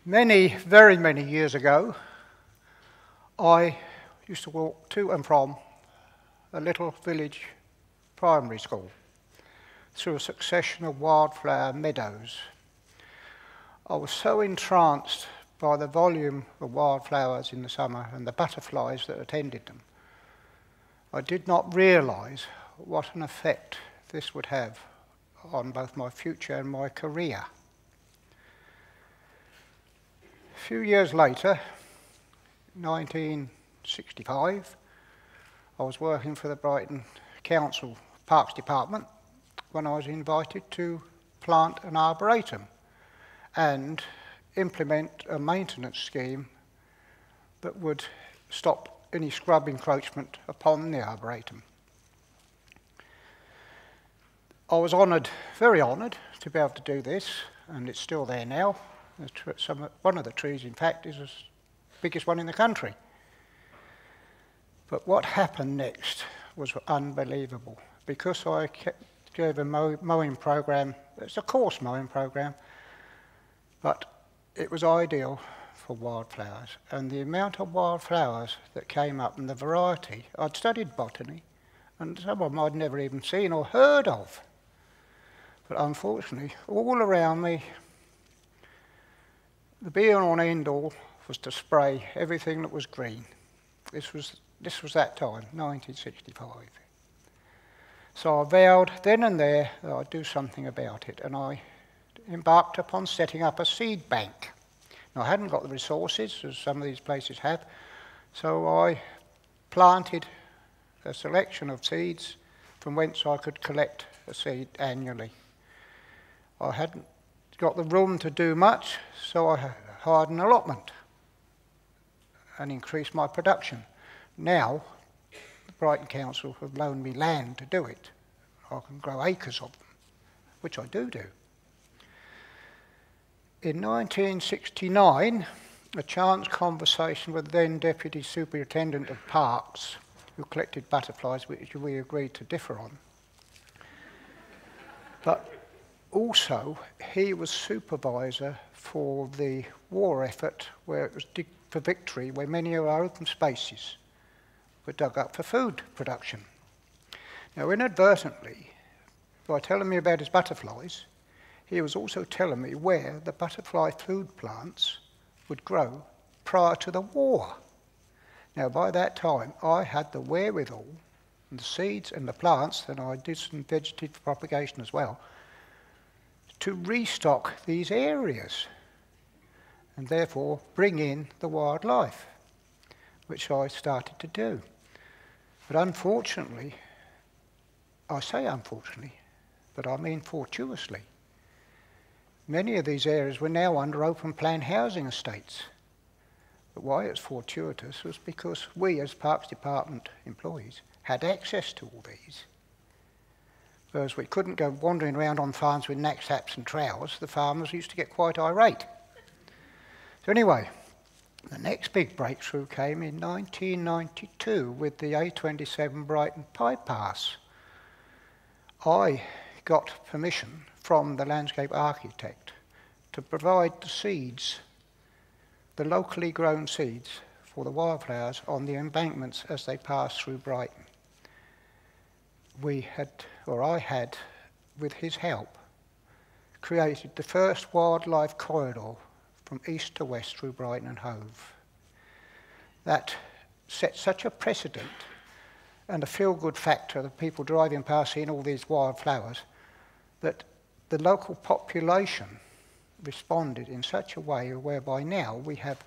Very many years ago, I used to walk to and from a little village primary school through a succession of wildflower meadows. I was so entranced by the volume of wildflowers in the summer and the butterflies that attended them. I did not realise what an effect this would have on both my future and my career. A few years later, 1965, I was working for the Brighton Council Parks Department when I was invited to plant an arboretum and implement a maintenance scheme that would stop any scrub encroachment upon the arboretum. I was honoured, very honoured, to be able to do this, and it's still there now. One of the trees, in fact, is the biggest one in the country. But what happened next was unbelievable. Because I gave a mowing program, it's a coarse mowing program, but it was ideal for wildflowers. And the amount of wildflowers that came up and the variety, I'd studied botany, and some of them I'd never even seen or heard of. But unfortunately, all around me, the be-all and end-all was to spray everything that was green. This was that time, 1965. So I vowed then and there that I'd do something about it, and I embarked upon setting up a seed bank. Now, I hadn't got the resources, as some of these places have, so I planted a selection of seeds from whence I could collect a seed annually. I hadn't got the room to do much, so I hired an allotment and increased my production. Now, the Brighton Council have loaned me land to do it. I can grow acres of them, which I do. In 1969, a chance conversation with the then Deputy Superintendent of Parks, who collected butterflies, which we agreed to differ on. But also, he was supervisor for the war effort where it was Dig for Victory, where many of our open spaces were dug up for food production. Now, inadvertently, by telling me about his butterflies, he was also telling me where the butterfly food plants would grow prior to the war. Now, by that time, I had the wherewithal, and the seeds and the plants, and I did some vegetative propagation as well, to restock these areas and therefore bring in the wildlife, which I started to do. But unfortunately, I say unfortunately, but I mean fortuitously, many of these areas were now under open plan housing estates. But why it's fortuitous was because we as Parks Department employees had access to all these. Whereas we couldn't go wandering around on farms with knapsacks and trowels, the farmers used to get quite irate. So anyway, the next big breakthrough came in 1992 with the A27 Brighton bypass. I got permission from the landscape architect to provide the seeds, the locally grown seeds for the wildflowers on the embankments as they pass through Brighton. I had, with his help, created the first wildlife corridor from east to west through Brighton and Hove. That set such a precedent and a feel-good factor of people driving past seeing all these wildflowers that the local population responded in such a way whereby now we have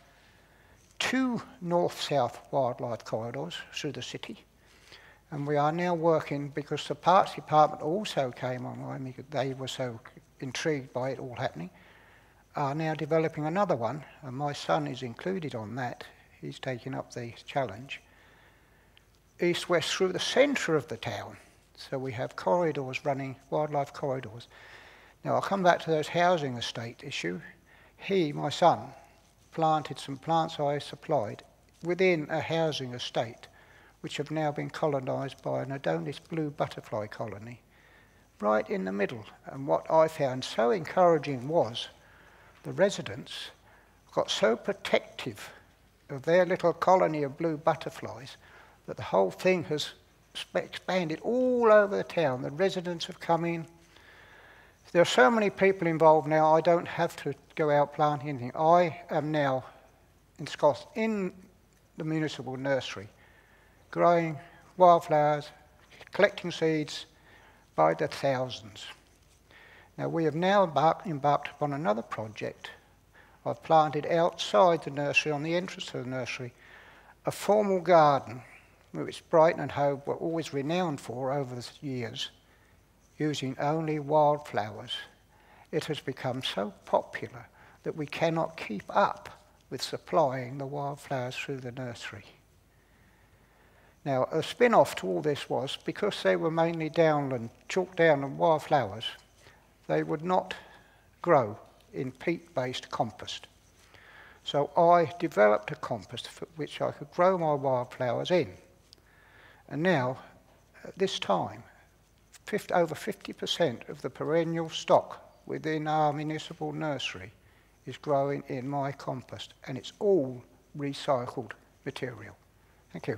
2 north-south wildlife corridors through the city. And we are now working, because the Parks Department also came online, because they were so intrigued by it all happening, are now developing another one, and my son is included on that. He's taking up the challenge. East-west through the centre of the town. So we have corridors running, wildlife corridors. Now I'll come back to those housing estate issue. He, my son, planted some plants I supplied within a housing estate, which have now been colonised by an Adonis blue butterfly colony, right in the middle. And what I found so encouraging was the residents got so protective of their little colony of blue butterflies that the whole thing has expanded all over the town. The residents have come in. There are so many people involved now, I don't have to go out planting anything. I am now in the municipal nursery, growing wildflowers, collecting seeds by the thousands. Now we have now embarked upon another project. I've planted outside the nursery, on the entrance to the nursery, a formal garden, which Brighton and Hove were always renowned for over the years, using only wildflowers. It has become so popular that we cannot keep up with supplying the wildflowers through the nursery. Now, a spin-off to all this was, because they were mainly downland, chalk downland wildflowers, they would not grow in peat-based compost. So I developed a compost for which I could grow my wildflowers in. And now, at this time, over 50% of the perennial stock within our municipal nursery is growing in my compost, and it's all recycled material. Thank you.